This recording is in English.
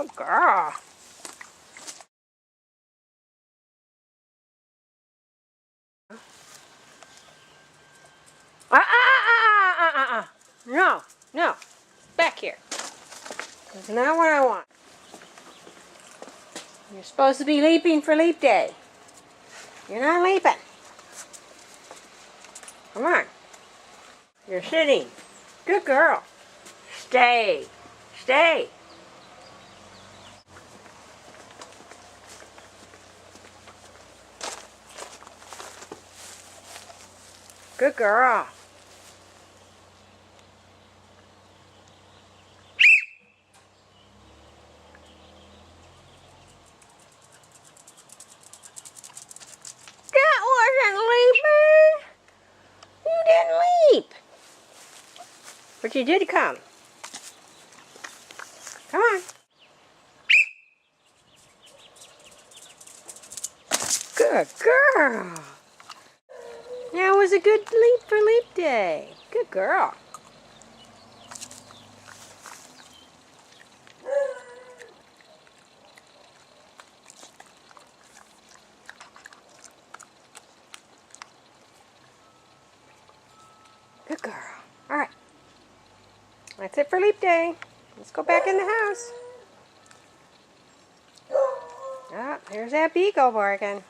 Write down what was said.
Good girl. No, no. Back here. That's not what I want. You're supposed to be leaping for leap day. You're not leaping. Come on. You're sitting. Good girl. Stay. Stay. Good girl. That wasn't leaping. You didn't leap. But you did come. Come on. Good girl. That was a good leap for leap day. Good girl. Good girl. All right. That's it for leap day. Let's go back in the house. Ah, there's that beagle barking.